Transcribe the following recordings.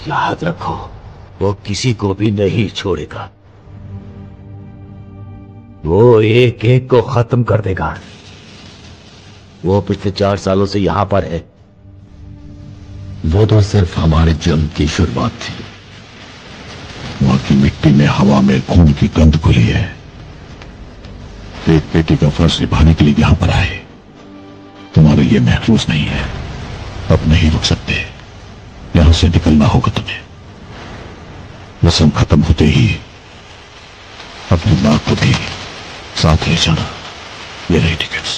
याद रखो, वो किसी को भी नहीं छोड़ेगा। वो एक एक को खत्म कर देगा। वो पिछले 4 सालों से यहां पर है। वो तो सिर्फ हमारे जंग की शुरुआत थी। वहां की मिट्टी में, हवा में खून की गंध घुली है। एक बेटी का फर्ज निभाने के लिए यहां पर आए। तुम्हारे लिए महफूज नहीं है। अब नहीं रुक सकते। यहां से निकलना होगा तुम्हें। रस्म खत्म होते ही अपनी मां को भी साथ ले जाना। ये रही टिकट्स।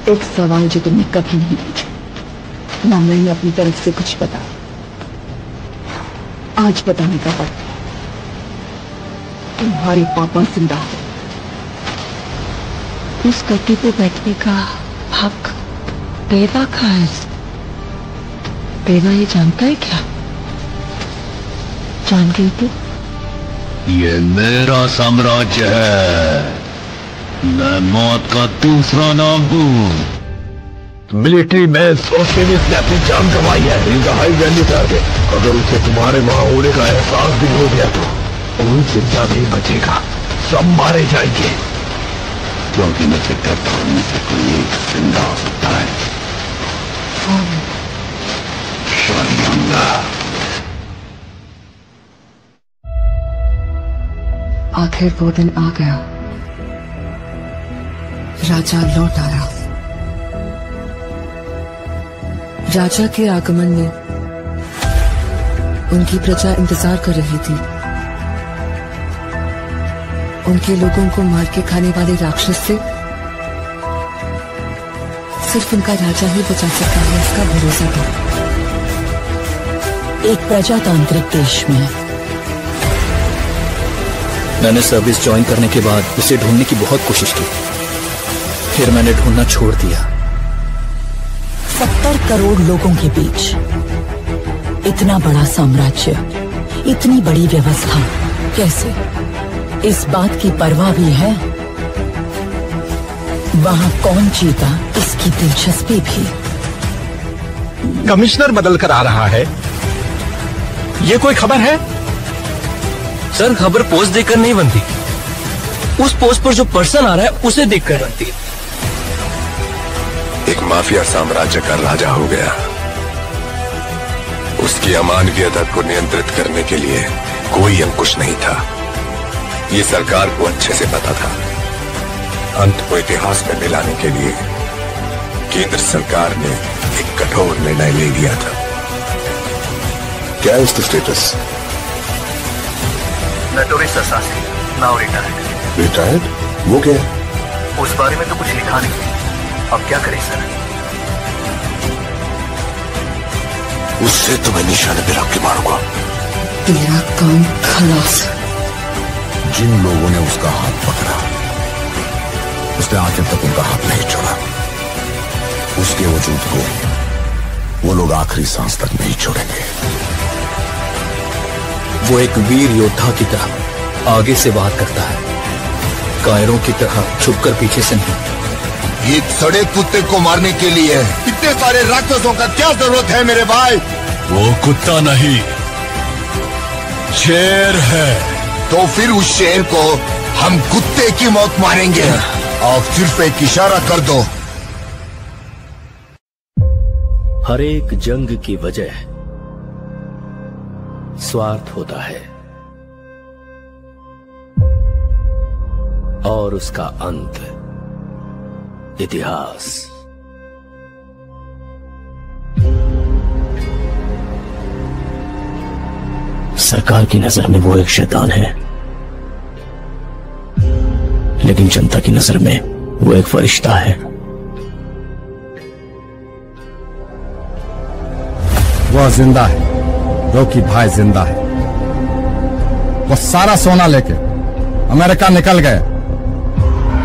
एक सवाल जो तुमने कभी नहीं पूछा, ना मैंने अपनी तरफ से कुछ बताया। आज बताने का वक्त है। तुम्हारे पापा जिंदा है। उस गद्दी पे बैठने का हक बेवा का है। बेवा ये जानता है क्या? जान गई तू? ये मेरा साम्राज्य है। मैं मौत का दूसरा नाम हूँ। मिलिट्री में सोचते भी इसने अपनी जान गंवाई है। High value target. अगर उसे तुम्हारे वहां होने का एहसास भी हो गया तो कोई जिंदा नहीं बचेगा। सब मारे जाएंगे। क्योंकि मैं करता हूं में से कोई एक जिंदा हो सकता है। शर्मिंदा। आखिर वो दिन आ गया। राजा लौट आया। राजा के आगमन में उनकी प्रजा इंतजार कर रही थी। उनके लोगों को मार के खाने वाले राक्षस से सिर्फ उनका राजा ही बचा सकता है, इसका भरोसा था। एक प्रजातांत्रिक देश में मैंने सर्विस ज्वाइन करने के बाद उसे ढूंढने की बहुत कोशिश की। फिर मैंने ढूंढना छोड़ दिया। 70 करोड़ लोगों के बीच इतना बड़ा साम्राज्य, इतनी बड़ी व्यवस्था, कैसे? इस बात की परवाह भी है वहां कौन जीता, इसकी दिलचस्पी भी। कमिश्नर बदल कर आ रहा है। ये कोई खबर है? सर, खबर पोस्ट देखकर नहीं बनती। उस पोस्ट पर जो पर्सन आ रहा है उसे देखकर बनती है। एक माफिया साम्राज्य का राजा हो गया। उसकी अमानवीयता को नियंत्रित करने के लिए कोई अंकुश नहीं था। ये सरकार को अच्छे से पता था। अंत को इतिहास में मिलाने के लिए केंद्र सरकार ने एक कठोर निर्णय ले लिया था। क्या है उसका status? Notorious assassin, now retired. Retired? वो क्या? उस बारे में तो कुछ लिखा नहीं। अब क्या करें सर? उससे तो मैं निशाने पे रख के मारूंगा। तेरा काम खलास। जिन लोगों ने उसका हाथ पकड़ा, उसने आखिर तक उनका हाथ नहीं छोड़ा। उसके वजूद को वो लोग आखिरी सांस तक नहीं छोड़ेंगे। वो एक वीर योद्धा की तरह आगे से वार करता है, कायरों की तरह छुपकर पीछे से नहीं। एक सड़े कुत्ते को मारने के लिए इतने सारे राक्षसों का क्या जरूरत है मेरे भाई? वो कुत्ता नहीं, शेर है। तो फिर उस शेर को हम कुत्ते की मौत मारेंगे। आप सिर्फ एक इशारा कर दो। हर एक जंग की वजह स्वार्थ होता है और उसका अंत इतिहास। सरकार की नजर में वो एक शैतान है, लेकिन जनता की नजर में वो एक फरिश्ता है। वो जिंदा है, रोकी भाई जिंदा है। वो सारा सोना लेके अमेरिका निकल गए।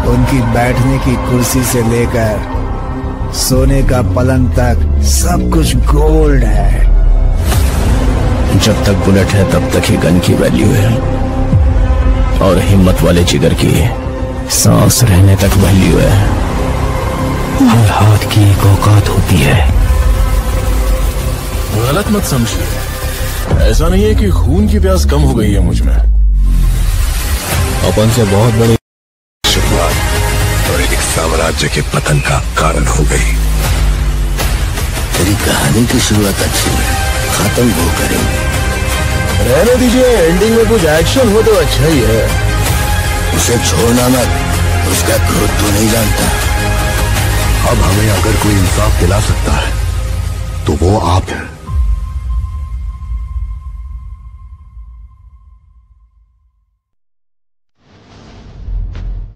उनकी बैठने की कुर्सी से लेकर सोने का पलंग तक सब कुछ गोल्ड है। जब तक बुलेट है तब तक ही गन की वैल्यू है, और हिम्मत वाले जिगर की सांस रहने तक वैल्यू है। हर हाथ की एक औकात होती है। गलत मत समझिए, ऐसा नहीं है कि खून की प्यास कम हो गई है मुझ में। अपन से बहुत बड़ी शुरुआत और एक साम्राज्य के पतन का कारण हो गई। तेरी कहानी की शुरुआत अच्छी है, खत्म वो करेंगे। रहने दीजिए, एंडिंग में कुछ एक्शन हो तो अच्छा ही है। उसे छोड़ना मत, उसका क्रोध तो नहीं जानता। अब हमें अगर कोई इंसाफ दिला सकता है तो वो आप हैं।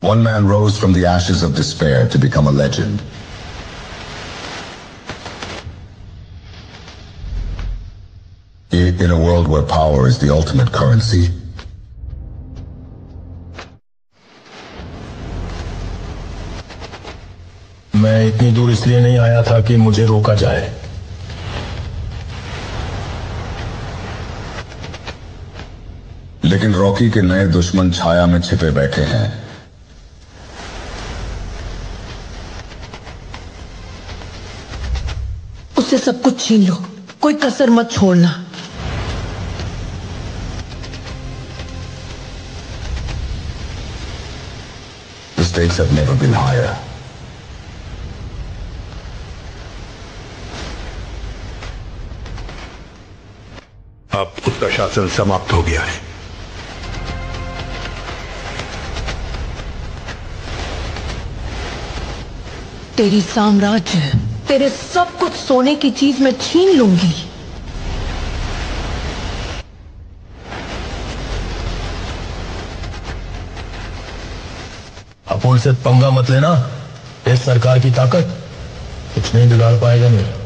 One man rose from the ashes of despair to become a legend. In a world where power is the ultimate currency, मैं इतनी दूर इसलिए नहीं आया था कि मुझे रोका जाए। लेकिन रॉकी के नए दुश्मन छाया में छिपे बैठे हैं। उससे सब कुछ छीन लो, कोई कसर मत छोड़ना। The stakes have never been higher. अब उसका शासन समाप्त हो गया है। तेरी साम्राज्य, तेरे सब कुछ सोने की चीज में छीन लूंगी। अपुल से पंगा मत लेना, इस सरकार की ताकत कुछ नहीं बिगाड़ पाएगा मेरा।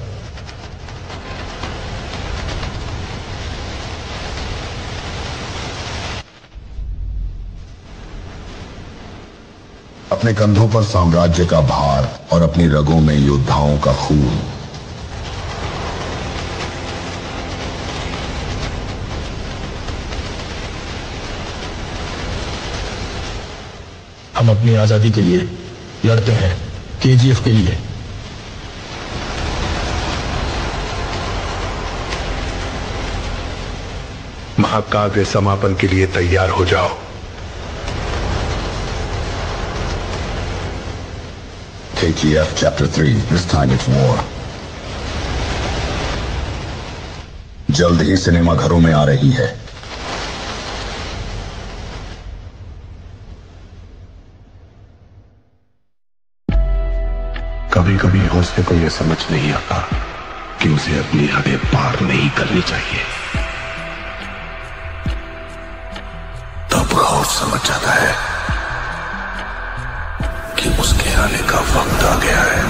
अपने कंधों पर साम्राज्य का भार और अपनी रगों में योद्धाओं का खून। हम अपनी आजादी के लिए लड़ते हैं, केजीएफ के लिए। महाकाव्य समापन के लिए तैयार हो जाओ। KGF Chapter 3, this time it's war. जल्द ही सिनेमा घरों में आ रही है। कभी कभी हौसले को यह समझ नहीं आता कि उसे अपनी हदें पार नहीं करनी चाहिए। तब खौफ समझ जाता है कि उसके आने का वक्त आ गया है।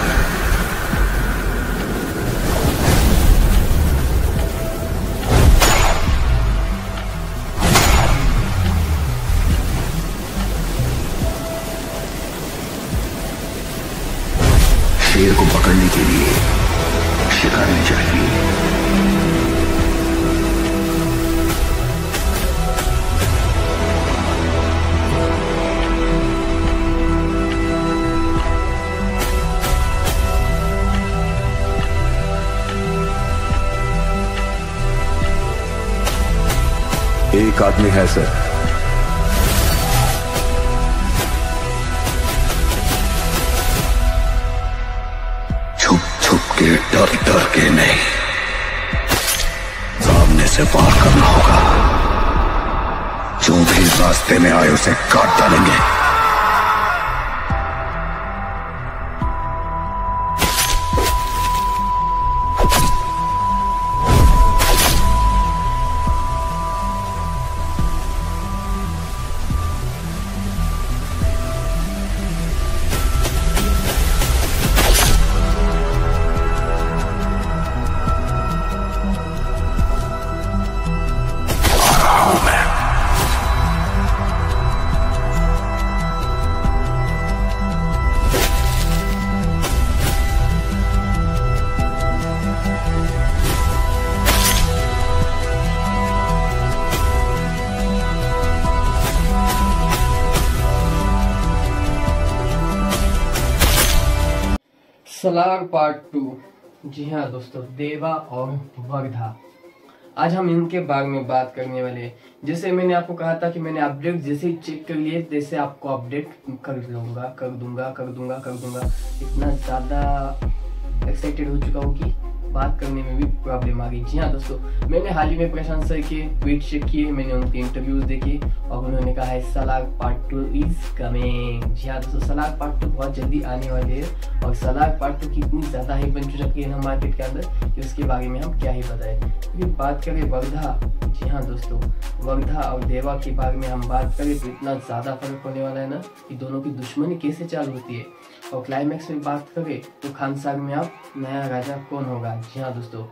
शेर को पकड़ने के लिए शिकारी चाहिए। एक आदमी है सर। छुप छुप के, डर डर के नहीं, सामने से वार करना होगा। जो भी रास्ते में आए उसे काट डालेंगे। सलार पार्ट 2। जी हाँ दोस्तों, देवा और वर्धा, आज हम इनके बारे में बात करने वाले हैं। जैसे मैंने आपको कहा था कि मैंने अपडेट जैसे ही चेक कर लिए जैसे आपको अपडेट कर दूंगा। इतना ज़्यादा एक्साइटेड हो चुका हूँ कि बात करने में भी प्रॉब्लम आ गई। जी हाँ दोस्तों, मैंने हाल ही में प्रशांत सर के ट्वीट चेक किए, मैंने उनके इंटरव्यूज देखे और उन्होंने कहा है सलार पार्ट 2 इज कमिंग। जी हाँ दोस्तों, सलार पार्ट 2 बहुत जल्दी आने वाले है और सलार पार्ट 2 की इतनी ज़्यादा ही बन चुकी है ना मार्केट के अंदर कि उसके बारे में हम क्या ही बताएं। क्योंकि बात करें वर्धा, जी हाँ दोस्तों, वर्धा और देवा के बारे में हम बात करें तो इतना ज़्यादा फर्क होने वाला है ना कि दोनों की दुश्मनी कैसे चालू होती है। और क्लाइमैक्स में बात करें तो खानसार में अब नया राजा कौन होगा। जी हाँ दोस्तों,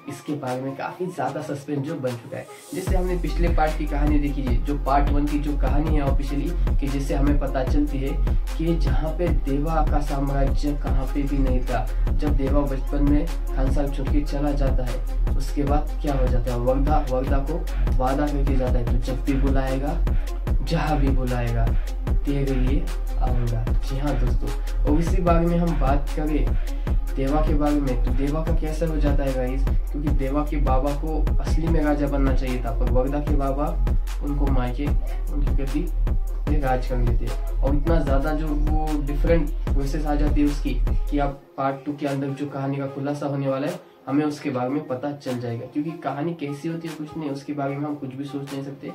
इसके बारे में काफ़ी ज़्यादा सस्पेंस जो बन चुका है। जैसे हमने पिछले पार्ट की कहानी देखी है, जो पार्ट 1 की जो कहानी है ऑफिशियली, कि जिससे हमें पता चलती है कि जहाँ पे देवा का साम्राज्य कहाँ पे भी नहीं था। जब देवा बचपन में खानसार छोड़ के चला जाता है उसके बाद क्या हो जाता है, वर्धा को वादा करके जाता है तो जब भी बुलाएगा, जहाँ भी बुलाएगा तेरे लिए आऊँगा। जी हाँ दोस्तों, और इसी बारे में हम बात करें देवा के बारे में तो देवा का कैसा हो जाता है गाइस, क्योंकि देवा के बाबा को असली में राजा बनना चाहिए था पर वर्धा के बाबा उनको मार के उनकी गद्दी पे राज कर लेते हैं। और इतना ज़्यादा जो वो डिफरेंट प्रोसेस आ जाती है उसकी कि अब पार्ट 2 के अंदर जो कहानी का खुलासा होने वाला है हमें उसके बारे में पता चल जाएगा। क्योंकि कहानी कैसी होती है कुछ नहीं, उसके बारे में हम कुछ भी सोच नहीं सकते।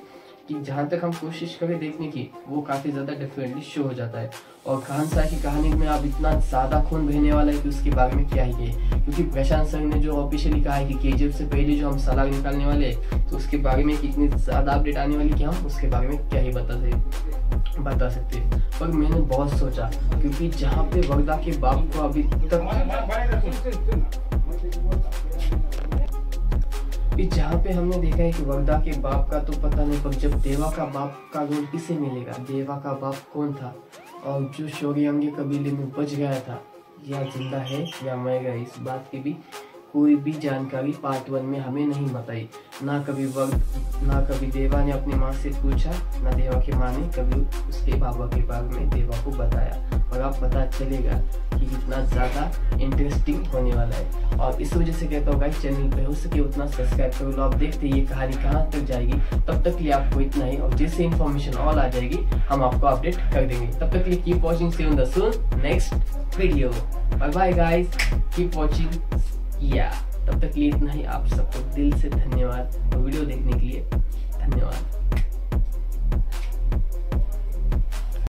कि जहाँ तक हम कोशिश करें देखने की वो काफ़ी ज़्यादा डिफरेंटली शो हो जाता है। और खानसार की कहानी में अब इतना ज़्यादा खून बहने वाला है कि उसके बारे में क्या ही कहे। क्योंकि प्रशांत सर ने जो ऑफिशियली कहा है कि KGF से पहले जो हम सलार निकालने वाले हैं तो उसके बारे में कितनी ज़्यादा अपडेट आने वाली कि हम उसके बारे में क्या ही बता सकते हैं। पर मैंने बहुत सोचा, क्योंकि जहाँ पे वर्धा के बाप को अभी जहाँ पे हमने देखा है कि वर्धा के बाप का तो पता नहीं, पर जब देवा का बाप का रोल किसे मिलेगा, देवा का बाप कौन था और जो शौर्यांगे कबीले में बच गया था या जिंदा है या मर गया, इस बात की भी कोई भी जानकारी पार्ट 1 में हमें नहीं बताई। ना कभी देवा ने अपनी माँ से पूछा, ना देवा की माँ ने कभी उसके बाबा के बारे में देवा को बताया। और अब पता चलेगा कि कितना ज़्यादा इंटरेस्टिंग होने वाला है। और इस वजह से कहता हूँ गाइस, चैनल पे हो सके उतना सब्सक्राइब कर लो। आप देखते ये कहानी कहाँ तक जाएगी, तब तक के लिए आपको इतना ही। और जैसे इन्फॉर्मेशन ऑल आ जाएगी हम आपको अपडेट कर देंगे। तब तक के लिए keep watching, see you in the soon next video. Bye bye guys, keep watching. तब तक के लिए इतना ही। आप सबको दिल से धन्यवाद और वीडियो देखने के लिए धन्यवाद।